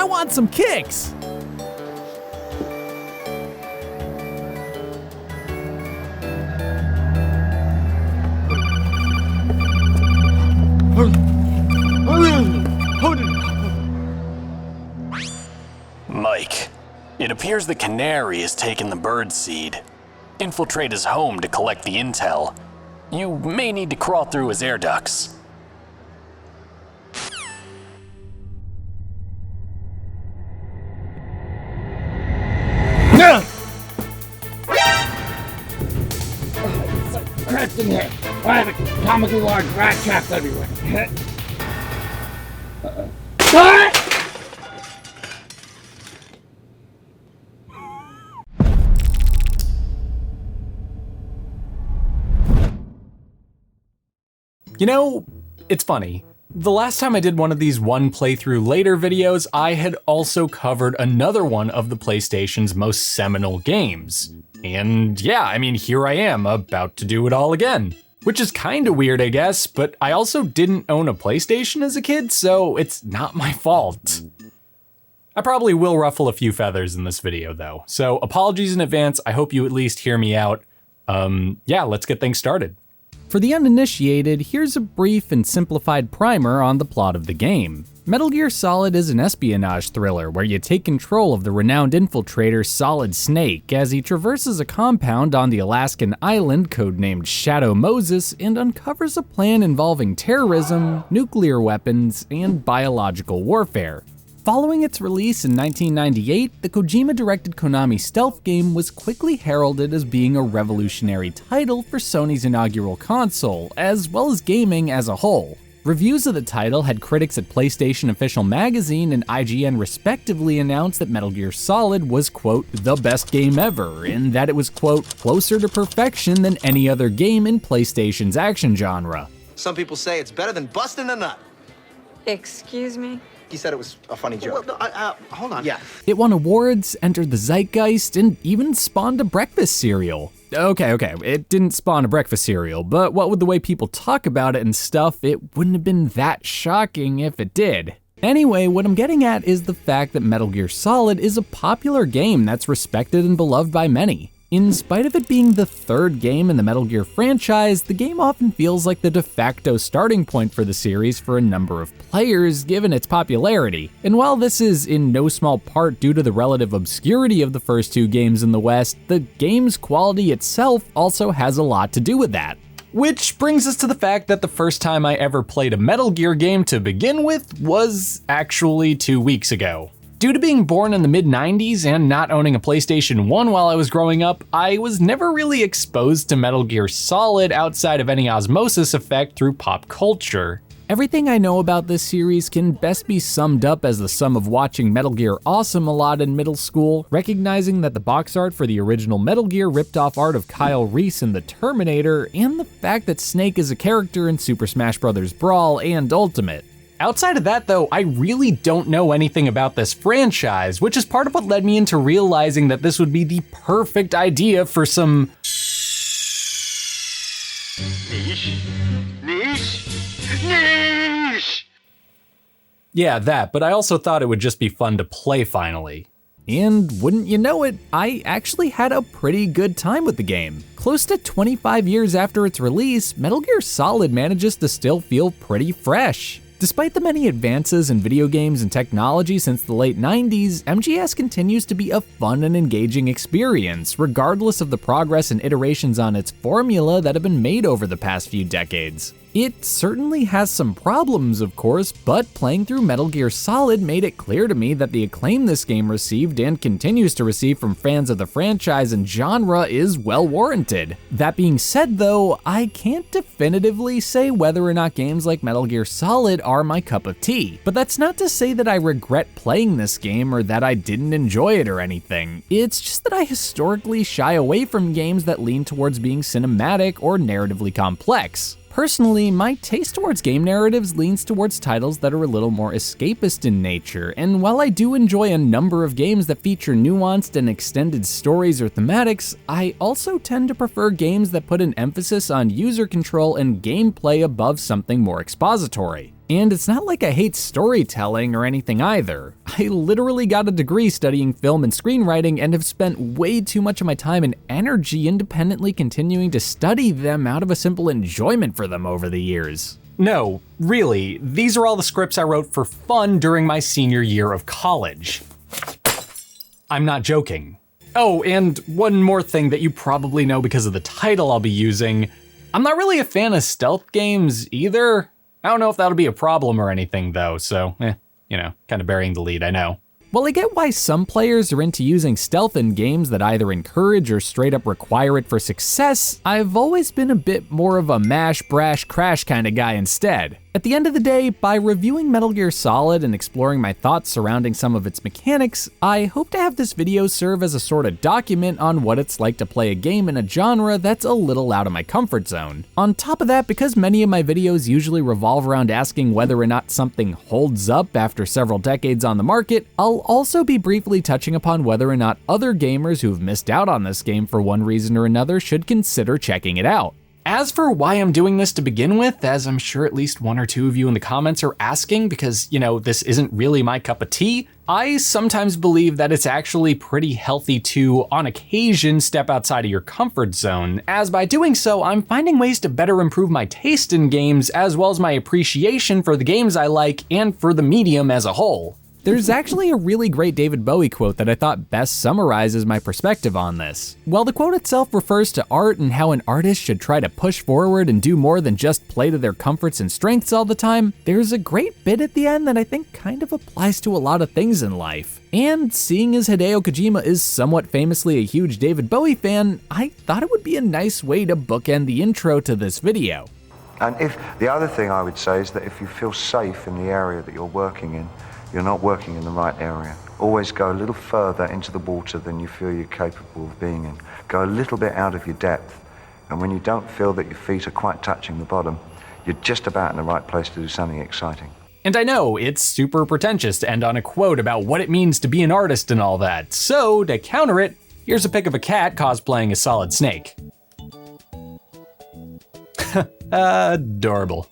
I want some kicks! Mike, it appears the canary has taken the bird seed. Infiltrate his home to collect the intel. You may need to crawl through his air ducts. Cracked in here. I have a comically large rat traps everywhere. You know, it's funny. The last time I did one of these one playthrough later videos, I had also covered another one of the PlayStation's most seminal games. And yeah, I mean, here I am, about to do it all again. Which is kinda weird, I guess, but I also didn't own a PlayStation as a kid, so it's not my fault. I probably will ruffle a few feathers in this video though, so apologies in advance, I hope you at least hear me out. Yeah, let's get things started. For the uninitiated, here's a brief and simplified primer on the plot of the game. Metal Gear Solid is an espionage thriller where you take control of the renowned infiltrator Solid Snake as he traverses a compound on the Alaskan island codenamed Shadow Moses and uncovers a plan involving terrorism, nuclear weapons, and biological warfare. Following its release in 1998, the Kojima-directed Konami stealth game was quickly heralded as being a revolutionary title for Sony's inaugural console, as well as gaming as a whole. Reviews of the title had critics at PlayStation Official Magazine and IGN respectively announced that Metal Gear Solid was, quote, the best game ever, and that it was, quote, closer to perfection than any other game in PlayStation's action genre. Some people say it's better than busting a nut. Excuse me? He said it was a funny joke. Well, no, hold on. Yeah. It won awards, entered the zeitgeist, and even spawned a breakfast cereal. Okay, it didn't spawn a breakfast cereal, but what with the way people talk about it and stuff, it wouldn't have been that shocking if it did. Anyway, what I'm getting at is the fact that Metal Gear Solid is a popular game that's respected and beloved by many. In spite of it being the third game in the Metal Gear franchise, the game often feels like the de facto starting point for the series for a number of players given its popularity. And while this is in no small part due to the relative obscurity of the first two games in the West, the game's quality itself also has a lot to do with that. Which brings us to the fact that the first time I ever played a Metal Gear game to begin with was actually 2 weeks ago. Due to being born in the mid-90s and not owning a PlayStation 1 while I was growing up, I was never really exposed to Metal Gear Solid outside of any osmosis effect through pop culture. Everything I know about this series can best be summed up as the sum of watching Metal Gear Awesome a lot in middle school, recognizing that the box art for the original Metal Gear ripped off art of Kyle Reese in The Terminator, and the fact that Snake is a character in Super Smash Bros. Brawl and Ultimate. Outside of that though, I really don't know anything about this franchise, which is part of what led me into realizing that this would be the perfect idea for some niche. Yeah, that, but I also thought it would just be fun to play finally. And wouldn't you know it, I actually had a pretty good time with the game. Close to 25 years after its release, Metal Gear Solid manages to still feel pretty fresh. Despite the many advances in video games and technology since the late 90s, MGS continues to be a fun and engaging experience, regardless of the progress and iterations on its formula that have been made over the past few decades. It certainly has some problems, of course, but playing through Metal Gear Solid made it clear to me that the acclaim this game received and continues to receive from fans of the franchise and genre is well warranted. That being said though, I can't definitively say whether or not games like Metal Gear Solid are my cup of tea. But that's not to say that I regret playing this game or that I didn't enjoy it or anything. It's just that I historically shy away from games that lean towards being cinematic or narratively complex. Personally, my taste towards game narratives leans towards titles that are a little more escapist in nature, and while I do enjoy a number of games that feature nuanced and extended stories or thematics, I also tend to prefer games that put an emphasis on user control and gameplay above something more expository. And it's not like I hate storytelling or anything either. I literally got a degree studying film and screenwriting and have spent way too much of my time and energy independently continuing to study them out of a simple enjoyment for them over the years. No, really, these are all the scripts I wrote for fun during my senior year of college. I'm not joking. Oh, and one more thing that you probably know because of the title I'll be using. I'm not really a fan of stealth games either. I don't know if that'll be a problem or anything though, so kind of burying the lead, I know. Well, I get why some players are into using stealth in games that either encourage or straight up require it for success. I've always been a bit more of a mash, brash, crash kind of guy instead. At the end of the day, by reviewing Metal Gear Solid and exploring my thoughts surrounding some of its mechanics, I hope to have this video serve as a sort of document on what it's like to play a game in a genre that's a little out of my comfort zone. On top of that, because many of my videos usually revolve around asking whether or not something holds up after several decades on the market, I'll also be briefly touching upon whether or not other gamers who've missed out on this game for one reason or another should consider checking it out. As for why I'm doing this to begin with, as I'm sure at least one or two of you in the comments are asking because, this isn't really my cup of tea, I sometimes believe that it's actually pretty healthy to, on occasion, step outside of your comfort zone, as by doing so, I'm finding ways to better improve my taste in games as well as my appreciation for the games I like and for the medium as a whole. There's actually a really great David Bowie quote that I thought best summarizes my perspective on this. While the quote itself refers to art and how an artist should try to push forward and do more than just play to their comforts and strengths all the time, there's a great bit at the end that I think kind of applies to a lot of things in life. And seeing as Hideo Kojima is somewhat famously a huge David Bowie fan, I thought it would be a nice way to bookend the intro to this video. And if the other thing I would say is that if you feel safe in the area that you're working in, you're not working in the right area. Always go a little further into the water than you feel you're capable of being in. Go a little bit out of your depth. And when you don't feel that your feet are quite touching the bottom, you're just about in the right place to do something exciting. And I know it's super pretentious to end on a quote about what it means to be an artist and all that. So to counter it, here's a pic of a cat cosplaying a Solid Snake. Adorable.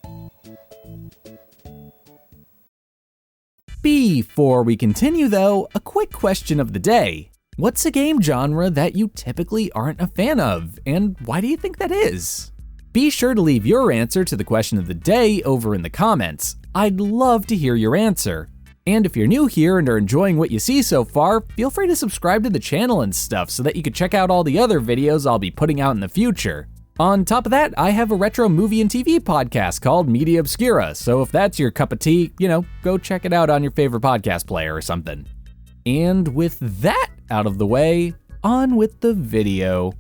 Before we continue though, a quick question of the day. What's a game genre that you typically aren't a fan of, and why do you think that is? Be sure to leave your answer to the question of the day over in the comments. I'd love to hear your answer. And if you're new here and are enjoying what you see so far, feel free to subscribe to the channel and stuff so that you can check out all the other videos I'll be putting out in the future. On top of that, I have a retro movie and TV podcast called Media Obscura, so if that's your cup of tea, go check it out on your favorite podcast player or something. And with that out of the way, on with the video.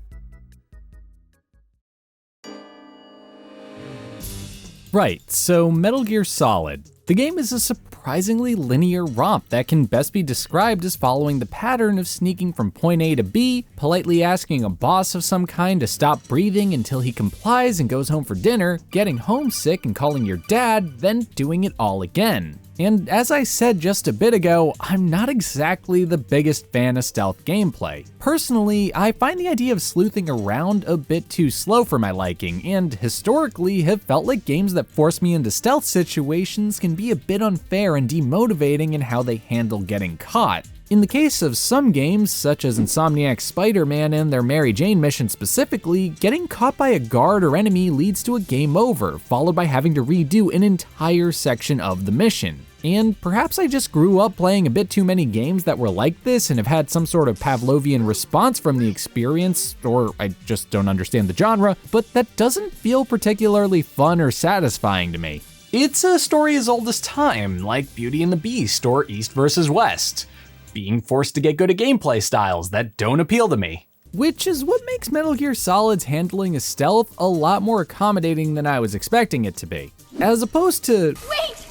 Right, so Metal Gear Solid. The game is a surprisingly linear romp that can best be described as following the pattern of sneaking from point A to B, politely asking a boss of some kind to stop breathing until he complies and goes home for dinner, getting homesick and calling your dad, then doing it all again. And as I said just a bit ago, I'm not exactly the biggest fan of stealth gameplay. Personally, I find the idea of sleuthing around a bit too slow for my liking, and historically have felt like games that force me into stealth situations can be a bit unfair and demotivating in how they handle getting caught. In the case of some games, such as Insomniac's Spider-Man and their Mary Jane mission specifically, getting caught by a guard or enemy leads to a game over, followed by having to redo an entire section of the mission. And perhaps I just grew up playing a bit too many games that were like this and have had some sort of Pavlovian response from the experience, or I just don't understand the genre, but that doesn't feel particularly fun or satisfying to me. It's a story as old as time, like Beauty and the Beast or East vs. West. Being forced to get good at gameplay styles that don't appeal to me. Which is what makes Metal Gear Solid's handling of stealth a lot more accommodating than I was expecting it to be. As opposed to— Wait!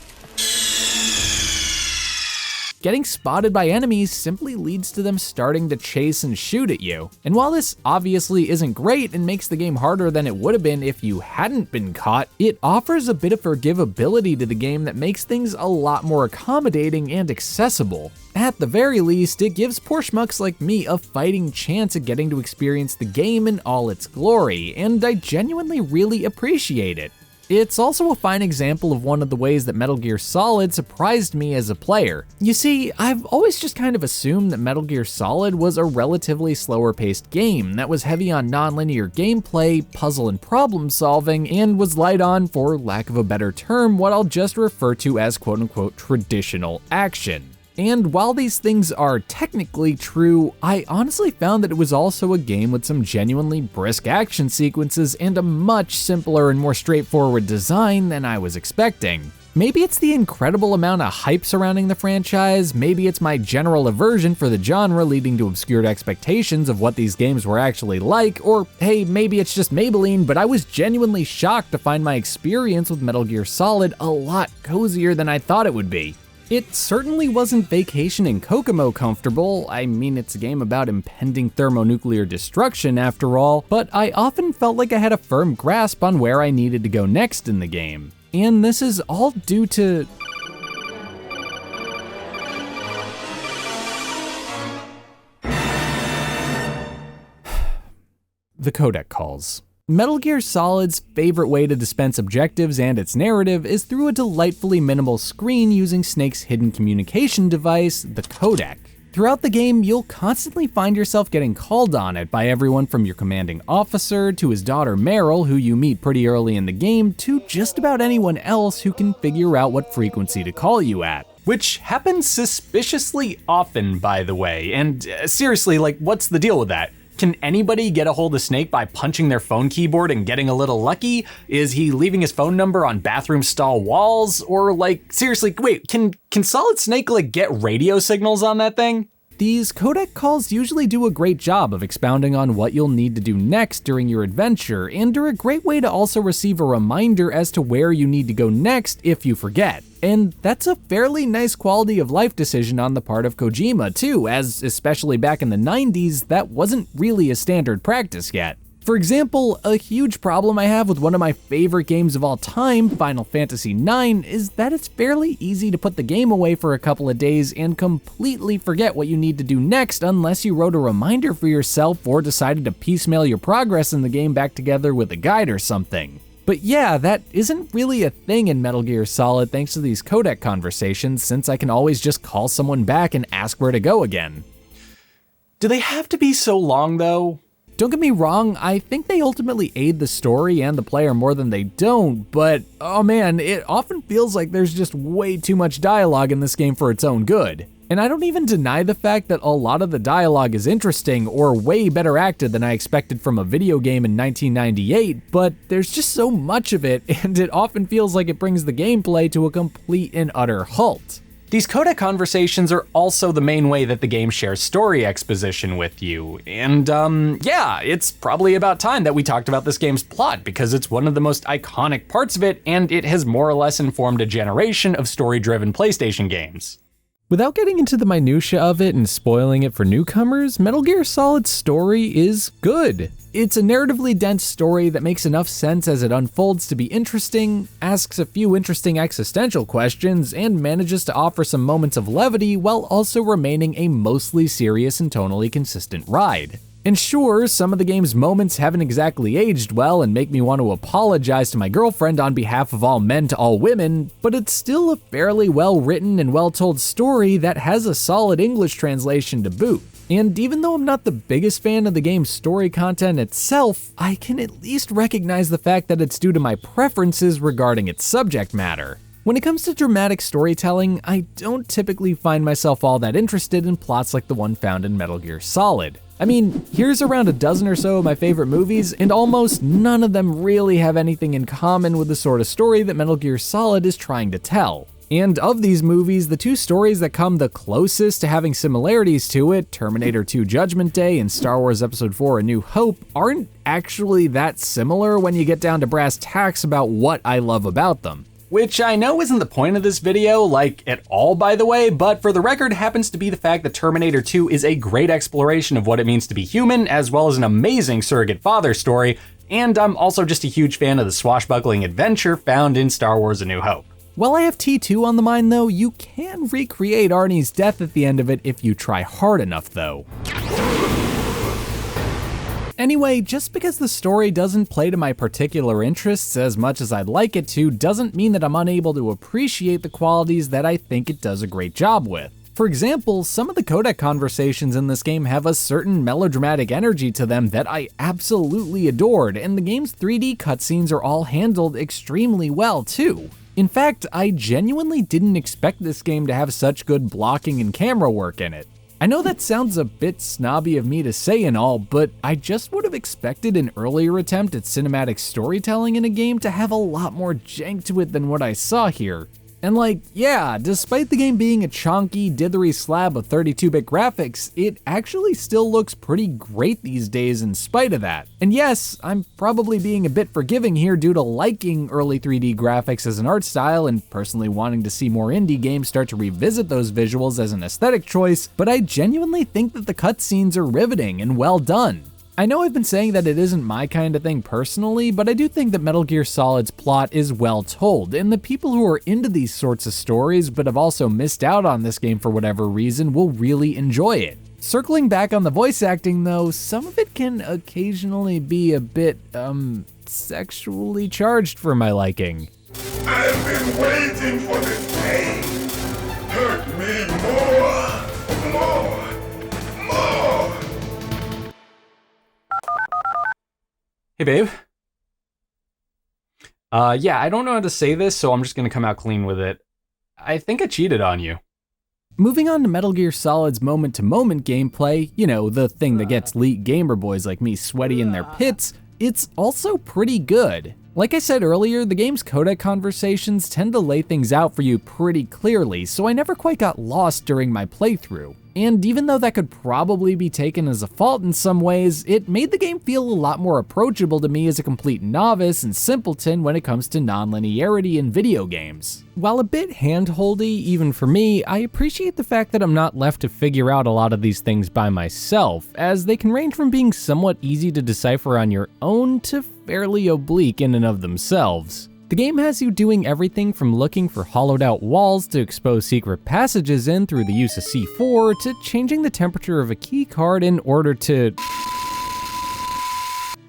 Getting spotted by enemies simply leads to them starting to chase and shoot at you. And while this obviously isn't great and makes the game harder than it would have been if you hadn't been caught, it offers a bit of forgivability to the game that makes things a lot more accommodating and accessible. At the very least, it gives poor schmucks like me a fighting chance at getting to experience the game in all its glory, and I genuinely really appreciate it. It's also a fine example of one of the ways that Metal Gear Solid surprised me as a player. You see, I've always just kind of assumed that Metal Gear Solid was a relatively slower paced game that was heavy on non-linear gameplay, puzzle and problem solving, and was light on, for lack of a better term, what I'll just refer to as quote-unquote traditional action. And while these things are technically true, I honestly found that it was also a game with some genuinely brisk action sequences and a much simpler and more straightforward design than I was expecting. Maybe it's the incredible amount of hype surrounding the franchise, maybe it's my general aversion for the genre leading to obscured expectations of what these games were actually like, or hey, maybe it's just Maybelline, but I was genuinely shocked to find my experience with Metal Gear Solid a lot cozier than I thought it would be. It certainly wasn't Vacation in Kokomo comfortable. I mean, it's a game about impending thermonuclear destruction after all, but I often felt like I had a firm grasp on where I needed to go next in the game. And this is all due to... the codec calls. Metal Gear Solid's favorite way to dispense objectives and its narrative is through a delightfully minimal screen using Snake's hidden communication device, the codec. Throughout the game, you'll constantly find yourself getting called on it by everyone from your commanding officer to his daughter Meryl, who you meet pretty early in the game, to just about anyone else who can figure out what frequency to call you at. Which happens suspiciously often, by the way, and seriously, like, what's the deal with that? Can anybody get a hold of Snake by punching their phone keyboard and getting a little lucky? Is he leaving his phone number on bathroom stall walls? Or like, seriously, wait, can Solid Snake like get radio signals on that thing? These codec calls usually do a great job of expounding on what you'll need to do next during your adventure, and are a great way to also receive a reminder as to where you need to go next if you forget. And that's a fairly nice quality of life decision on the part of Kojima too, as especially back in the 90s, that wasn't really a standard practice yet. For example, a huge problem I have with one of my favorite games of all time, Final Fantasy IX, is that it's fairly easy to put the game away for a couple of days and completely forget what you need to do next unless you wrote a reminder for yourself or decided to piecemeal your progress in the game back together with a guide or something. But yeah, that isn't really a thing in Metal Gear Solid thanks to these codec conversations, since I can always just call someone back and ask where to go again. Do they have to be so long though? Don't get me wrong, I think they ultimately aid the story and the player more than they don't, but oh man, it often feels like there's just way too much dialogue in this game for its own good. And I don't even deny the fact that a lot of the dialogue is interesting or way better acted than I expected from a video game in 1998, but there's just so much of it, and it often feels like it brings the gameplay to a complete and utter halt. These codec conversations are also the main way that the game shares story exposition with you. And yeah, it's probably about time that we talked about this game's plot, because it's one of the most iconic parts of it, and it has more or less informed a generation of story-driven PlayStation games. Without getting into the minutia of it and spoiling it for newcomers, Metal Gear Solid's story is good. It's a narratively dense story that makes enough sense as it unfolds to be interesting, asks a few interesting existential questions, and manages to offer some moments of levity while also remaining a mostly serious and tonally consistent ride. And sure, some of the game's moments haven't exactly aged well and make me want to apologize to my girlfriend on behalf of all men to all women, but it's still a fairly well-written and well-told story that has a solid English translation to boot. And even though I'm not the biggest fan of the game's story content itself, I can at least recognize the fact that it's due to my preferences regarding its subject matter. When it comes to dramatic storytelling, I don't typically find myself all that interested in plots like the one found in Metal Gear Solid. I mean, here's around a dozen or so of my favorite movies, and almost none of them really have anything in common with the sort of story that Metal Gear Solid is trying to tell. And of these movies, the two stories that come the closest to having similarities to it, Terminator 2 Judgment Day and Star Wars Episode 4 A New Hope, aren't actually that similar when you get down to brass tacks about what I love about them. Which I know isn't the point of this video, like, at all by the way, but for the record happens to be the fact that Terminator 2 is a great exploration of what it means to be human, as well as an amazing surrogate father story, and I'm also just a huge fan of the swashbuckling adventure found in Star Wars A New Hope. While I have T2 on the mind though, you can recreate Arnie's death at the end of it if you try hard enough though. Anyway, just because the story doesn't play to my particular interests as much as I'd like it to, doesn't mean that I'm unable to appreciate the qualities that I think it does a great job with. For example, some of the codec conversations in this game have a certain melodramatic energy to them that I absolutely adored, and the game's 3D cutscenes are all handled extremely well too. In fact, I genuinely didn't expect this game to have such good blocking and camera work in it. I know that sounds a bit snobby of me to say and all, but I just would have expected an earlier attempt at cinematic storytelling in a game to have a lot more jank to it than what I saw here. And like, yeah, despite the game being a chonky, dithery slab of 32-bit graphics, it actually still looks pretty great these days in spite of that. And yes, I'm probably being a bit forgiving here due to liking early 3D graphics as an art style and personally wanting to see more indie games start to revisit those visuals as an aesthetic choice, but I genuinely think that the cutscenes are riveting and well done. I know I've been saying that it isn't my kind of thing personally, but I do think that Metal Gear Solid's plot is well told, and the people who are into these sorts of stories but have also missed out on this game for whatever reason will really enjoy it. Circling back on the voice acting though, some of it can occasionally be a bit, sexually charged for my liking. I've been waiting for this day. Hurt me more. Hey, babe. Yeah, I don't know how to say this, so I'm just gonna come out clean with it. I think I cheated on you. Moving on to Metal Gear Solid's moment-to-moment gameplay, you know, the thing that gets elite gamer boys like me sweaty in their pits, it's also pretty good. Like I said earlier, the game's codec conversations tend to lay things out for you pretty clearly, so I never quite got lost during my playthrough. And even though that could probably be taken as a fault in some ways, it made the game feel a lot more approachable to me as a complete novice and simpleton when it comes to non-linearity in video games. While a bit hand-holdy even for me, I appreciate the fact that I'm not left to figure out a lot of these things by myself, as they can range from being somewhat easy to decipher on your own to fairly oblique in and of themselves. The game has you doing everything from looking for hollowed out walls to expose secret passages in through the use of C4 to changing the temperature of a key card in order to...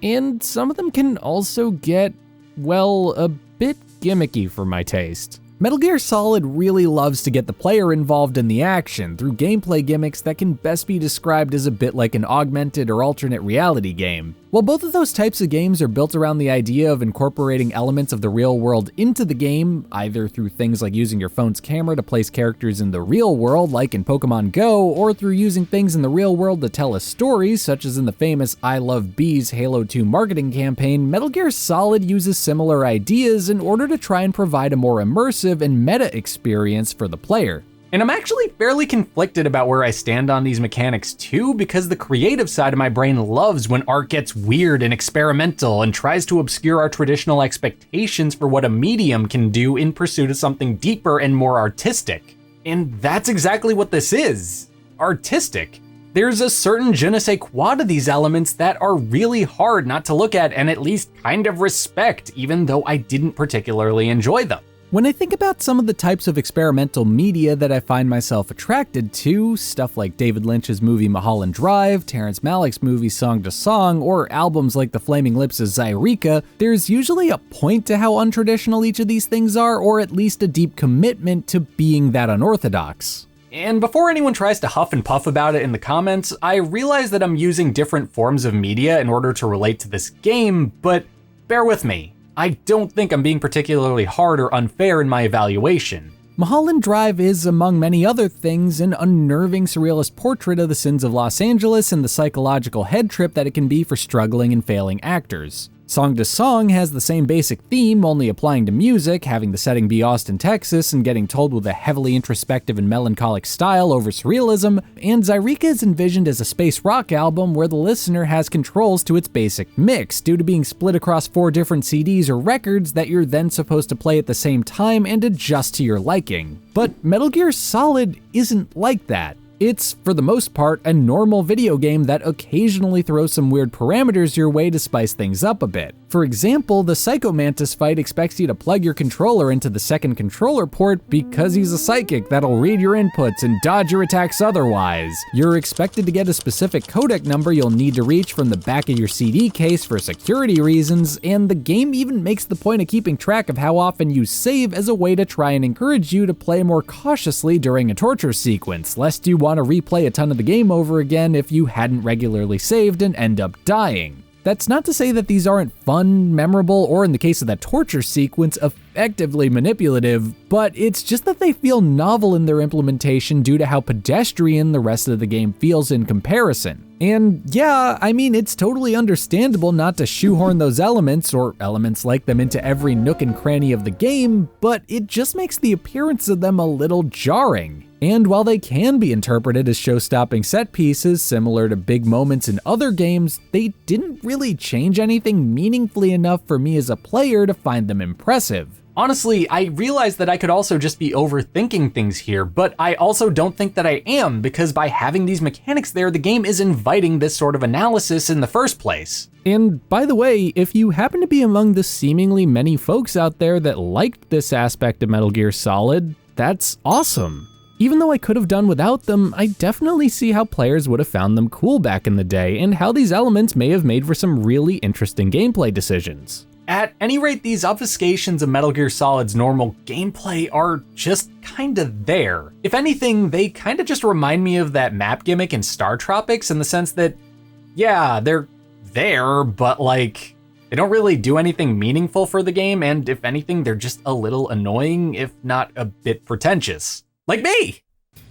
And some of them can also get, well, a bit gimmicky for my taste. Metal Gear Solid really loves to get the player involved in the action through gameplay gimmicks that can best be described as a bit like an augmented or alternate reality game. While both of those types of games are built around the idea of incorporating elements of the real world into the game, either through things like using your phone's camera to place characters in the real world like in Pokemon Go, or through using things in the real world to tell a story, such as in the famous I Love Bees Halo 2 marketing campaign, Metal Gear Solid uses similar ideas in order to try and provide a more immersive and meta experience for the player. And I'm actually fairly conflicted about where I stand on these mechanics too, because the creative side of my brain loves when art gets weird and experimental and tries to obscure our traditional expectations for what a medium can do in pursuit of something deeper and more artistic. And that's exactly what this is. Artistic. There's a certain je ne sais quoi to these elements that are really hard not to look at and at least kind of respect, even though I didn't particularly enjoy them. When I think about some of the types of experimental media that I find myself attracted to, stuff like David Lynch's movie Mulholland Drive, Terrence Malick's movie Song to Song, or albums like The Flaming Lips of Zyreka, there's usually a point to how untraditional each of these things are, or at least a deep commitment to being that unorthodox. And before anyone tries to huff and puff about it in the comments, I realize that I'm using different forms of media in order to relate to this game, but bear with me. I don't think I'm being particularly hard or unfair in my evaluation. Mulholland Drive is, among many other things, an unnerving surrealist portrait of the sins of Los Angeles and the psychological head trip that it can be for struggling and failing actors. Song to Song has the same basic theme, only applying to music, having the setting be Austin, Texas, and getting told with a heavily introspective and melancholic style over surrealism, and Zyreka is envisioned as a space rock album where the listener has controls to its basic mix, due to being split across 4 different CDs or records that you're then supposed to play at the same time and adjust to your liking. But Metal Gear Solid isn't like that. It's, for the most part, a normal video game that occasionally throws some weird parameters your way to spice things up a bit. For example, the Psycho Mantis fight expects you to plug your controller into the second controller port because he's a psychic that'll read your inputs and dodge your attacks otherwise. You're expected to get a specific codec number you'll need to reach from the back of your CD case for security reasons, and the game even makes the point of keeping track of how often you save as a way to try and encourage you to play more cautiously during a torture sequence, lest you want to replay a ton of the game over again if you hadn't regularly saved and end up dying. That's not to say that these aren't fun, memorable, or in the case of that torture sequence, effectively manipulative, but it's just that they feel novel in their implementation due to how pedestrian the rest of the game feels in comparison. And yeah, I mean, it's totally understandable not to shoehorn those elements, or elements like them, into every nook and cranny of the game, but it just makes the appearance of them a little jarring. And while they can be interpreted as show-stopping set pieces similar to big moments in other games, they didn't really change anything meaningfully enough for me as a player to find them impressive. Honestly, I realize that I could also just be overthinking things here, but I also don't think that I am, because by having these mechanics there, the game is inviting this sort of analysis in the first place. And by the way, if you happen to be among the seemingly many folks out there that liked this aspect of Metal Gear Solid, that's awesome. Even though I could have done without them, I definitely see how players would have found them cool back in the day, and how these elements may have made for some really interesting gameplay decisions. At any rate, these obfuscations of Metal Gear Solid's normal gameplay are just kinda there. If anything, they kinda just remind me of that map gimmick in Star Tropics in the sense that, yeah, they're there, but like, they don't really do anything meaningful for the game, and if anything, they're just a little annoying, if not a bit pretentious. Like me!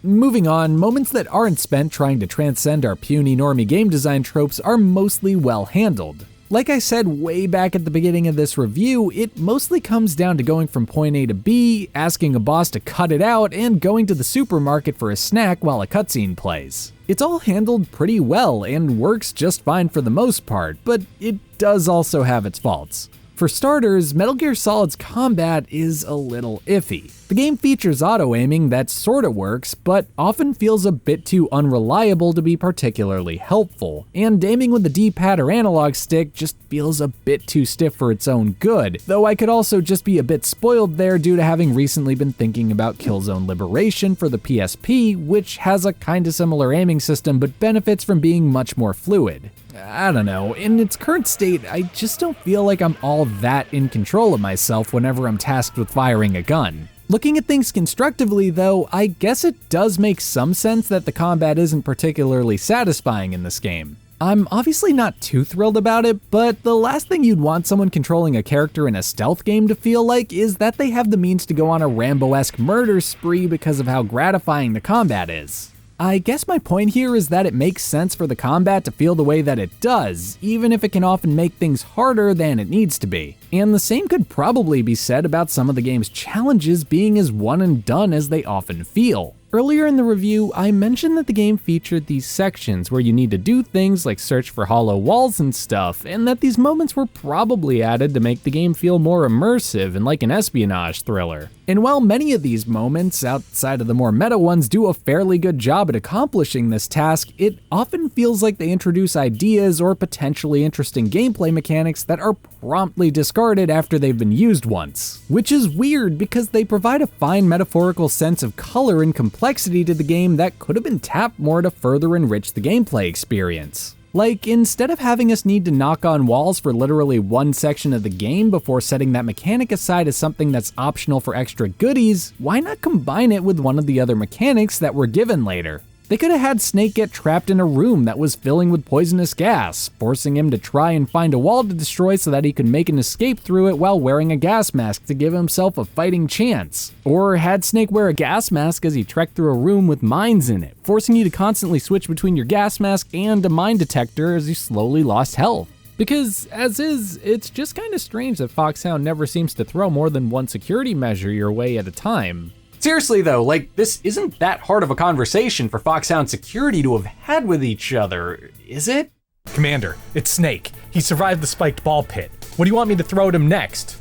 Moving on, moments that aren't spent trying to transcend our puny normie game design tropes are mostly well handled. Like I said way back at the beginning of this review, it mostly comes down to going from point A to B, asking a boss to cut it out, and going to the supermarket for a snack while a cutscene plays. It's all handled pretty well and works just fine for the most part, but it does also have its faults. For starters, Metal Gear Solid's combat is a little iffy. The game features auto-aiming that sorta works, but often feels a bit too unreliable to be particularly helpful, and aiming with the D-pad or analog stick just feels a bit too stiff for its own good, though I could also just be a bit spoiled there due to having recently been thinking about Killzone Liberation for the PSP, which has a kinda similar aiming system but benefits from being much more fluid. I don't know, in its current state, I just don't feel like I'm all that in control of myself whenever I'm tasked with firing a gun. Looking at things constructively though, I guess it does make some sense that the combat isn't particularly satisfying in this game. I'm obviously not too thrilled about it, but the last thing you'd want someone controlling a character in a stealth game to feel like is that they have the means to go on a Rambo-esque murder spree because of how gratifying the combat is. I guess my point here is that it makes sense for the combat to feel the way that it does, even if it can often make things harder than it needs to be. And the same could probably be said about some of the game's challenges being as one and done as they often feel. Earlier in the review, I mentioned that the game featured these sections where you need to do things like search for hollow walls and stuff, and that these moments were probably added to make the game feel more immersive and like an espionage thriller. And while many of these moments, outside of the more meta ones, do a fairly good job at accomplishing this task, it often feels like they introduce ideas or potentially interesting gameplay mechanics that are promptly discarded after they've been used once. Which is weird because they provide a fine metaphorical sense of color and complexity to the game that could have been tapped more to further enrich the gameplay experience. Like, instead of having us need to knock on walls for literally one section of the game before setting that mechanic aside as something that's optional for extra goodies, why not combine it with one of the other mechanics that were given later? They could have had Snake get trapped in a room that was filling with poisonous gas, forcing him to try and find a wall to destroy so that he could make an escape through it while wearing a gas mask to give himself a fighting chance. Or had Snake wear a gas mask as he trekked through a room with mines in it, forcing you to constantly switch between your gas mask and a mine detector as you slowly lost health. Because, as is, it's just kinda strange that Foxhound never seems to throw more than one security measure your way at a time. Seriously though, like, this isn't that hard of a conversation for Foxhound security to have had with each other, is it? Commander, it's Snake. He survived the spiked ball pit. What do you want me to throw at him next?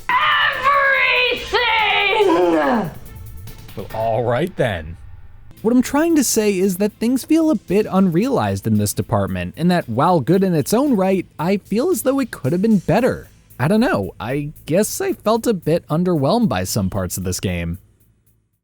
Everything! Well, all right then. What I'm trying to say is that things feel a bit unrealized in this department, and that while good in its own right, I feel as though it could have been better. I don't know, I guess I felt a bit underwhelmed by some parts of this game.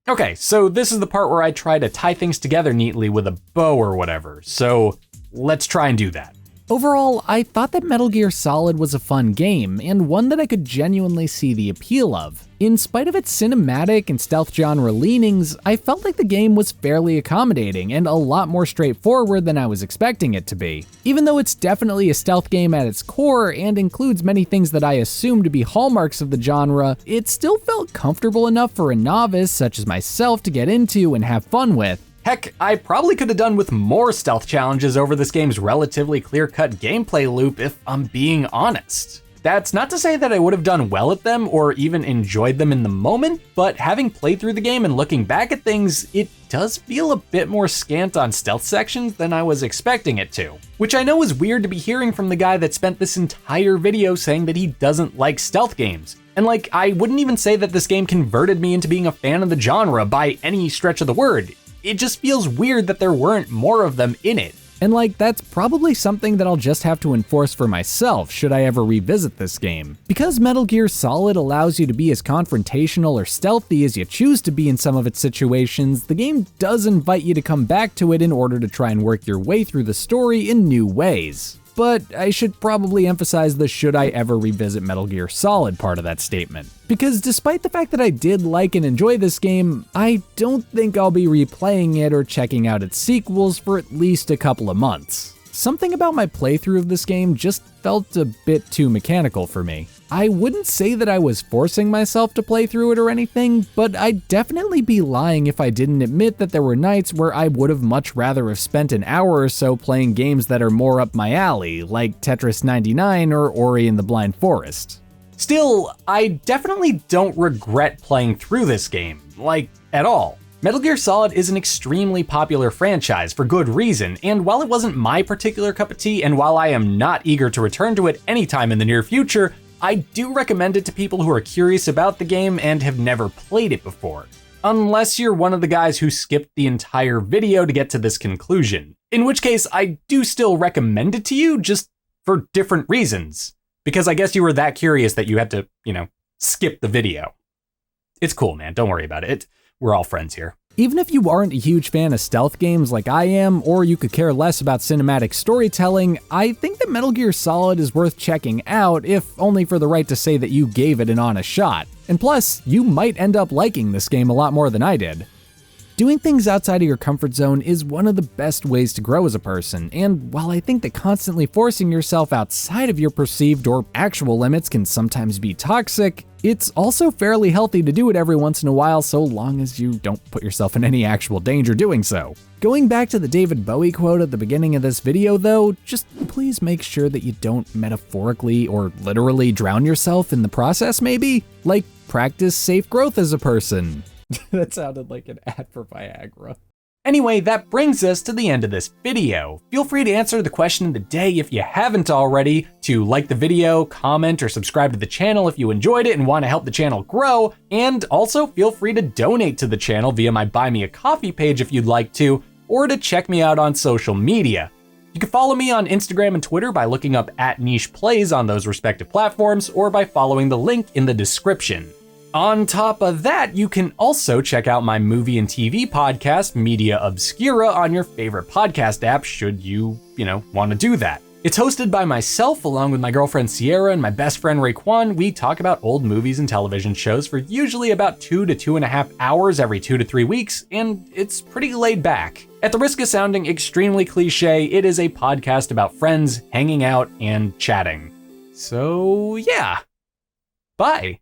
Okay, so this is the part where I try to tie things together neatly with a bow or whatever, so let's try and do that. Overall, I thought that Metal Gear Solid was a fun game, and one that I could genuinely see the appeal of. In spite of its cinematic and stealth genre leanings, I felt like the game was fairly accommodating and a lot more straightforward than I was expecting it to be. Even though it's definitely a stealth game at its core and includes many things that I assume to be hallmarks of the genre, it still felt comfortable enough for a novice such as myself to get into and have fun with. Heck, I probably could have done with more stealth challenges over this game's relatively clear-cut gameplay loop if I'm being honest. That's not to say that I would have done well at them or even enjoyed them in the moment, but having played through the game and looking back at things, it does feel a bit more scant on stealth sections than I was expecting it to. Which I know is weird to be hearing from the guy that spent this entire video saying that he doesn't like stealth games. And like, I wouldn't even say that this game converted me into being a fan of the genre by any stretch of the word. It just feels weird that there weren't more of them in it. And like, that's probably something that I'll just have to enforce for myself should I ever revisit this game. Because Metal Gear Solid allows you to be as confrontational or stealthy as you choose to be in some of its situations, the game does invite you to come back to it in order to try and work your way through the story in new ways. But I should probably emphasize the should I ever revisit Metal Gear Solid part of that statement. Because despite the fact that I did like and enjoy this game, I don't think I'll be replaying it or checking out its sequels for at least a couple of months. Something about my playthrough of this game just felt a bit too mechanical for me. I wouldn't say that I was forcing myself to play through it or anything, but I'd definitely be lying if I didn't admit that there were nights where I would have much rather have spent an hour or so playing games that are more up my alley, like Tetris 99 or Ori and the Blind Forest. Still, I definitely don't regret playing through this game, like, at all. Metal Gear Solid is an extremely popular franchise for good reason, and while it wasn't my particular cup of tea, and while I am not eager to return to it anytime in the near future, I do recommend it to people who are curious about the game and have never played it before. Unless you're one of the guys who skipped the entire video to get to this conclusion. In which case, I do still recommend it to you, just for different reasons. Because I guess you were that curious that you had to, skip the video. It's cool, man, don't worry about it. We're all friends here. Even if you aren't a huge fan of stealth games like I am, or you could care less about cinematic storytelling, I think that Metal Gear Solid is worth checking out, if only for the right to say that you gave it an honest shot. And plus, you might end up liking this game a lot more than I did. Doing things outside of your comfort zone is one of the best ways to grow as a person, and while I think that constantly forcing yourself outside of your perceived or actual limits can sometimes be toxic, it's also fairly healthy to do it every once in a while so long as you don't put yourself in any actual danger doing so. Going back to the David Bowie quote at the beginning of this video though, just please make sure that you don't metaphorically or literally drown yourself in the process maybe? Like, practice safe growth as a person. That sounded like an ad for Viagra. Anyway, that brings us to the end of this video. Feel free to answer the question of the day if you haven't already, to like the video, comment, or subscribe to the channel if you enjoyed it and want to help the channel grow, and also feel free to donate to the channel via my Buy Me a Coffee page if you'd like to, or to check me out on social media. You can follow me on Instagram and Twitter by looking up @NichePlays on those respective platforms, or by following the link in the description. On top of that, you can also check out my movie and TV podcast, Media Obscura, on your favorite podcast app should you, want to do that. It's hosted by myself along with my girlfriend Sierra and my best friend Raekwon. We talk about old movies and television shows for usually about 2 to 2.5 hours every 2 to 3 weeks, and it's pretty laid back. At the risk of sounding extremely cliche, it is a podcast about friends hanging out and chatting. So yeah, bye.